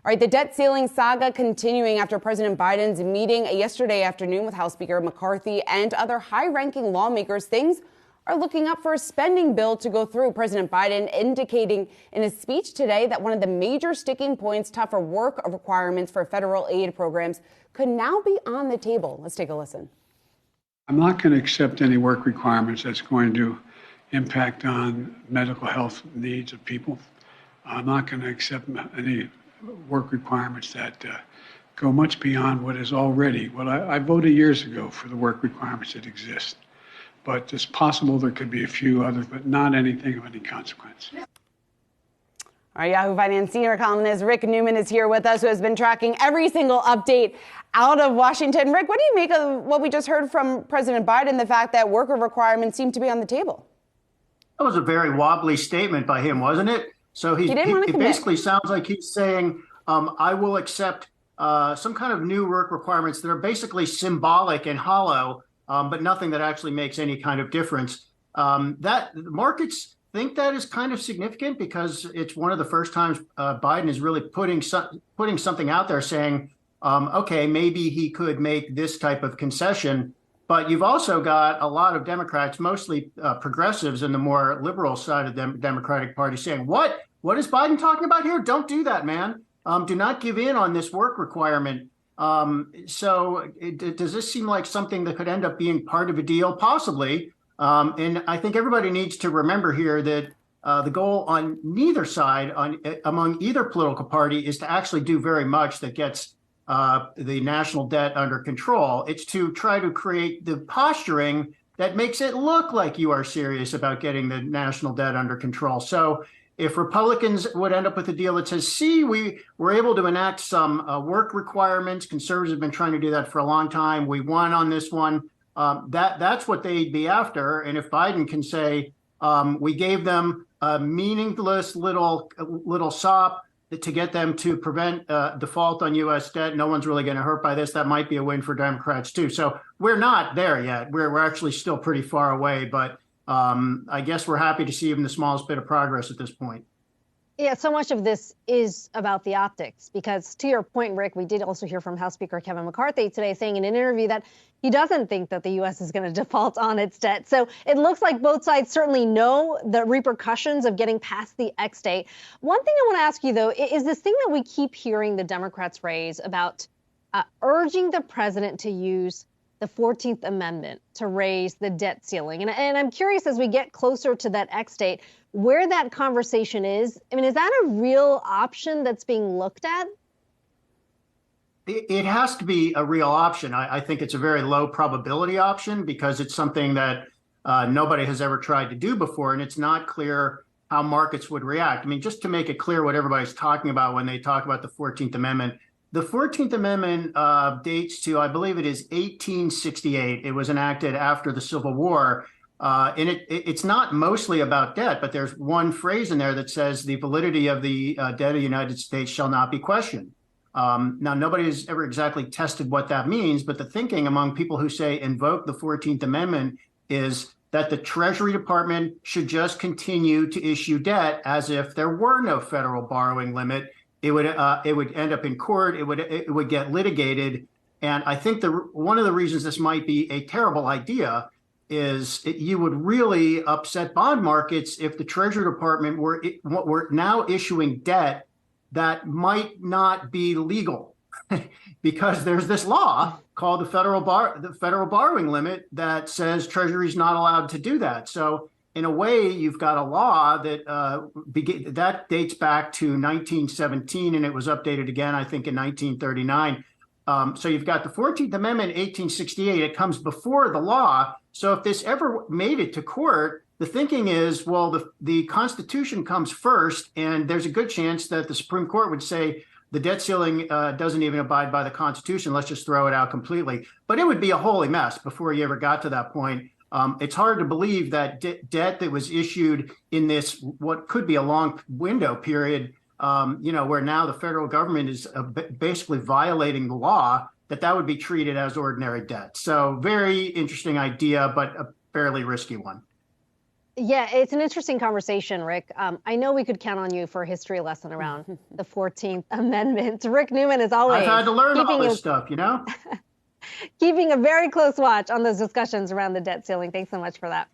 All right, the debt ceiling saga continuing after President Biden's meeting yesterday afternoon with House Speaker McCarthy and other high-ranking lawmakers. Things are looking up for a spending bill to go through. President Biden indicating in his speech today that one of the major sticking points, tougher work requirements for federal aid programs, could now be on the table. Let's take a listen. I'm not going to accept any work requirements that's going to impact on medical health needs of people. I'm not going to accept any work requirements that go much beyond what is already. Well, I voted years ago for the work requirements that exist, but it's possible there could be a few others, but not anything of any consequence. Our Yahoo Finance senior columnist Rick Newman is here with us, who has been tracking every single update out of Washington. Rick, what do you make of what we just heard from President Biden, the fact that worker requirements seem to be on the table? That was a very wobbly statement by him, wasn't it? So it basically sounds like he's saying, I will accept some kind of new work requirements that are basically symbolic and hollow, but nothing that actually makes any kind of difference. That markets think that is kind of significant because it's one of the first times Biden is really putting something out there saying, OK, maybe he could make this type of concession. But you've also got a lot of Democrats, mostly progressives in the more liberal side of the Democratic Party, saying, what is Biden talking about here? Don't do that, man. Do not give in on this work requirement. So does this seem like something that could end up being part of a deal? Possibly. And I think everybody needs to remember here that the goal on neither side, among either political party, is to actually do very much that gets the national debt under control. It's to try to create the posturing that makes it look like you are serious about getting the national debt under control. So if Republicans would end up with a deal that says, see, we were able to enact some work requirements. Conservatives have been trying to do that for a long time. We won on this one. That's what they'd be after. And if Biden can say, we gave them a meaningless little sop to get them to prevent default on U.S. debt, no one's really going to hurt by this. That might be a win for Democrats, too. So we're not there yet. We're actually still pretty far away. But I guess we're happy to see even the smallest bit of progress at this point. Yeah, so much of this is about the optics, because to your point, Rick, we did also hear from House Speaker Kevin McCarthy today saying in an interview that he doesn't think that the U.S. is going to default on its debt. So it looks like both sides certainly know the repercussions of getting past the X date. One thing I want to ask you, though, is this thing that we keep hearing the Democrats raise about urging the president to use the 14th Amendment to raise the debt ceiling. And I'm curious, as we get closer to that X date, where that conversation is. I mean, is that a real option that's being looked at? It has to be a real option. I think it's a very low probability option because it's something that nobody has ever tried to do before, and it's not clear how markets would react. I mean, just to make it clear what everybody's talking about when they talk about the 14th Amendment, the 14th Amendment dates to, I believe it is 1868. It was enacted after the Civil War. And it's not mostly about debt, but there's one phrase in there that says the validity of the debt of the United States shall not be questioned. Now, nobody has ever exactly tested what that means, but the thinking among people who say invoke the 14th Amendment is that the Treasury Department should just continue to issue debt as if there were no federal borrowing limit. It would end up in court. It would get litigated. And I think one of the reasons this might be a terrible idea is you would really upset bond markets if the Treasury Department were now issuing debt that might not be legal, because there's this law called the federal borrowing limit that says Treasury's not allowed to do that. So in a way, you've got a law that dates back to 1917, and it was updated again, I think, in 1939. So you've got the 14th Amendment, 1868. It comes before the law. So if this ever made it to court, the thinking is, well, the Constitution comes first, and there's a good chance that the Supreme Court would say the debt ceiling doesn't even abide by the Constitution. Let's just throw it out completely. But it would be a holy mess before you ever got to that point. It's hard to believe that debt that was issued in this, what could be a long window period, where now the federal government is basically violating the law, that would be treated as ordinary debt. So very interesting idea, but a fairly risky one. Yeah, it's an interesting conversation, Rick. I know we could count on you for a history lesson around the 14th Amendment. Rick Newman, as always, I've had to learn all this stuff, you know? keeping a very close watch on those discussions around the debt ceiling. Thanks so much for that.